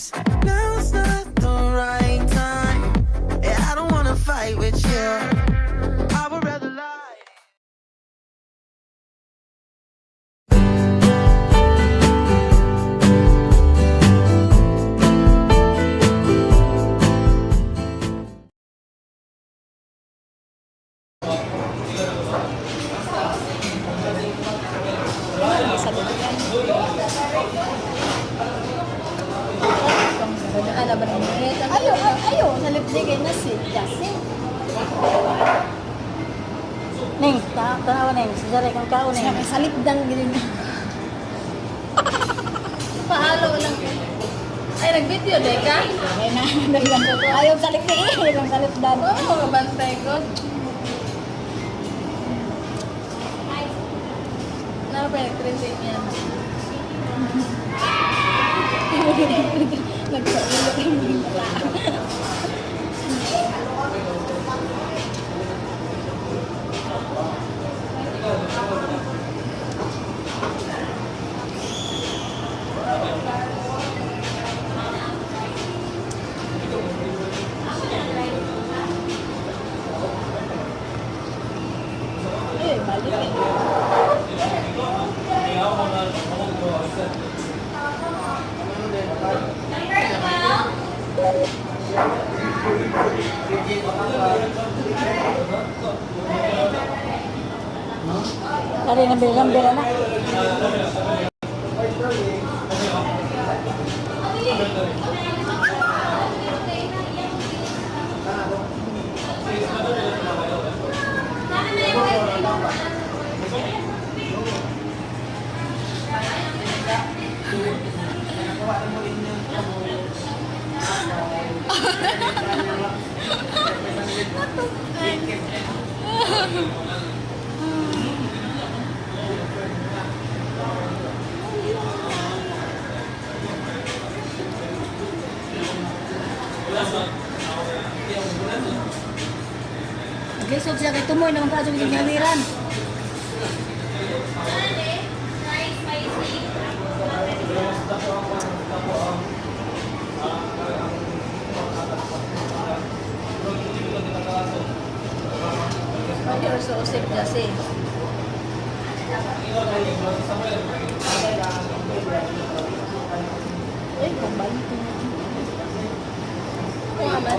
this. Now's not the right time. Yeah, I don't wanna fight with you. I would rather lie. Ayo, nalipdigay na si Jasin. Neng, tanawa neng, sisaray kang kao neng. Salipdang gini. Paalo lang. Ay, nag-video day ka? Ay na, dahilan ko to. Ayaw salipdang, ayaw salipdan. Oo, kabantay ko. Ano pa yung trending yan? Nagsaulog ang bingla. Eh, balik eh. Tadi ngambil anak. Lisod siya kay tumoy naman ka sa ginawiran. You're so sick, Jesse. Eh, pambalik ko. Kung aman.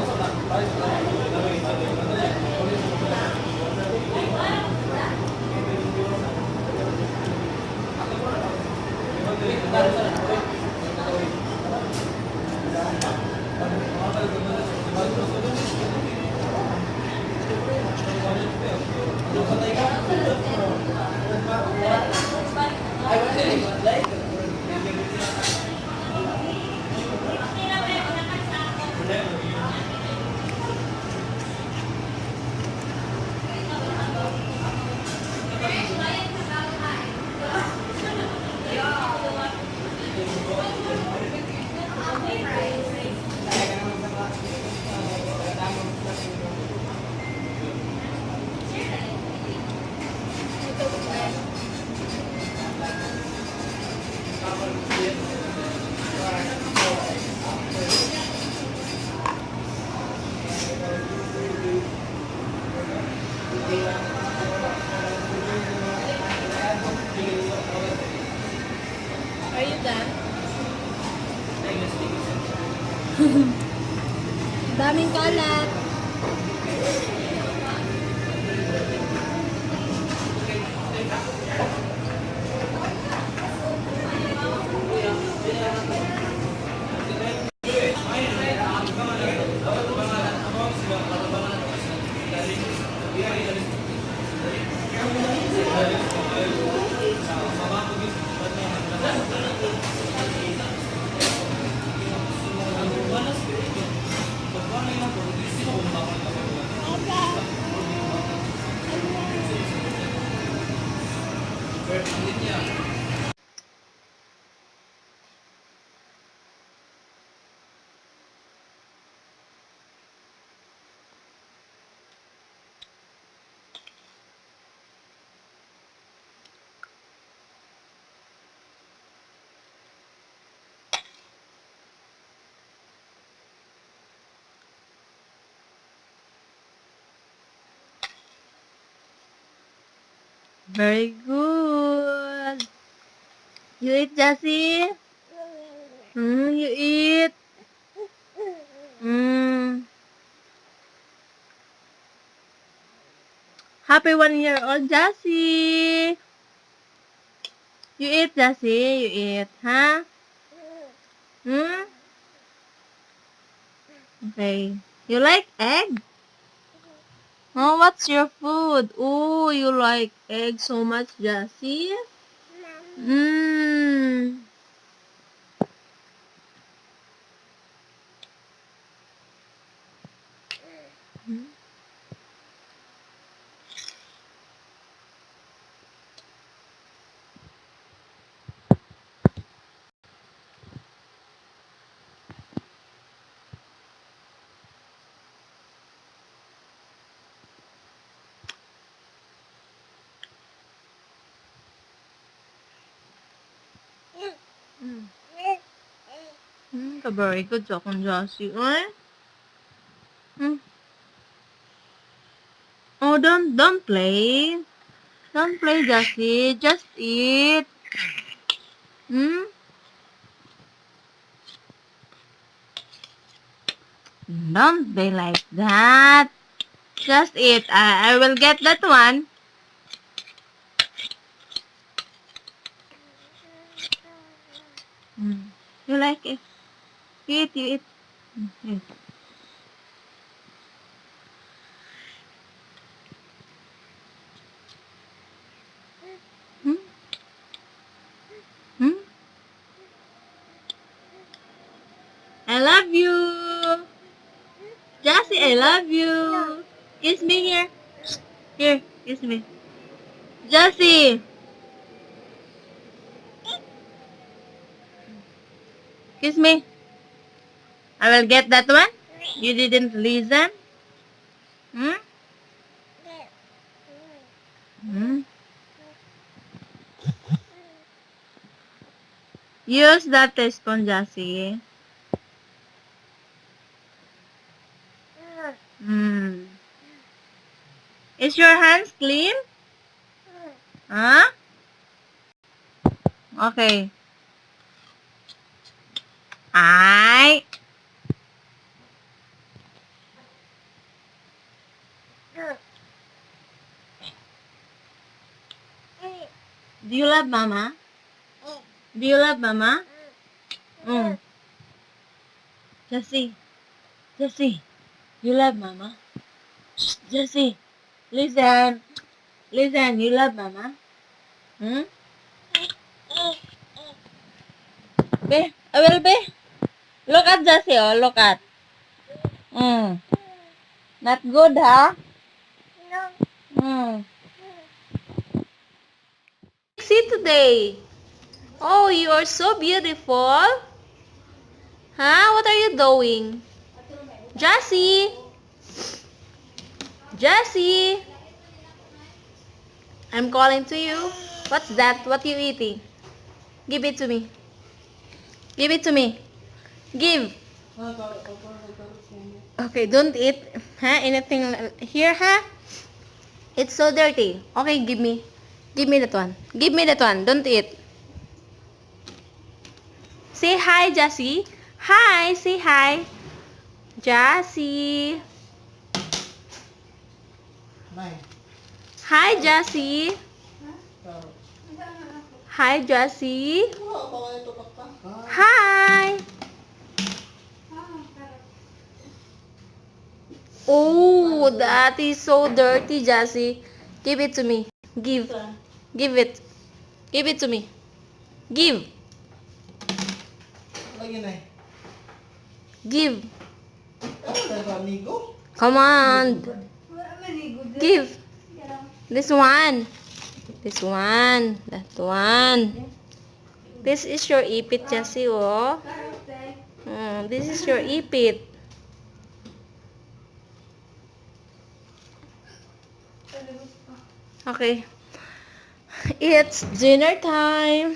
Are you done? Daming kalat. Very good. You eat, Jessie? You eat. Happy 1 year old, Jessie. You eat, Jessie. You eat, huh? Okay. You like egg? Oh, what's your food? Oh, you like egg so much, Jessie? Mmm. Very good job on Jessie, eh? Oh, don't play. Don't play, Jessie. Just eat. Don't be like that. Just eat. I will get that one. You like it? You eat. Eat. Hmm? Hmm? I love you. Jessie, I love you. Kiss me here. Here, kiss me. Jessie, kiss me. I will get that one. You didn't listen? Hmm? Hmm? Use that teaspoon, Jessie. Is your hands clean? Huh? Okay. I. Do you love Mama? Do you love Mama? Jessie. Jessie. You love Mama? Shh, Jessie. Listen. Listen. You love Mama? Be. I will be. Look at Jessie. Oh, look at. Not good, huh? See today. Oh, you are so beautiful. Huh? What are you doing? Jessie. Jessie. I'm calling to you. What's that? What you eating? Give it to me. Give it to me. Give. Okay, don't eat. Huh? Anything here, huh? It's so dirty. Okay, give me. Give me that one. Give me that one. Don't eat. Say hi, Jessie. Hi. Say hi. Jessie. Hi, Jessie. Hi, Jessie. Hi. Oh, that is so dirty, Jessie. Give it to me. Give. Give it. Give it to me. Give. Give. Come on. Give. This one. This one. That one. This is your ipit, Jessie, oh. This is your ipit. Okay. It's dinner time.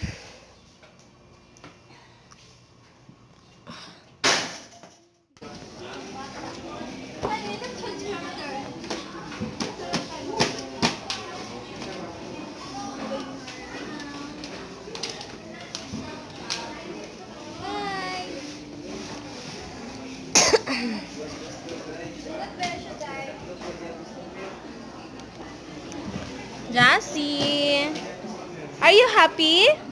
Are you happy?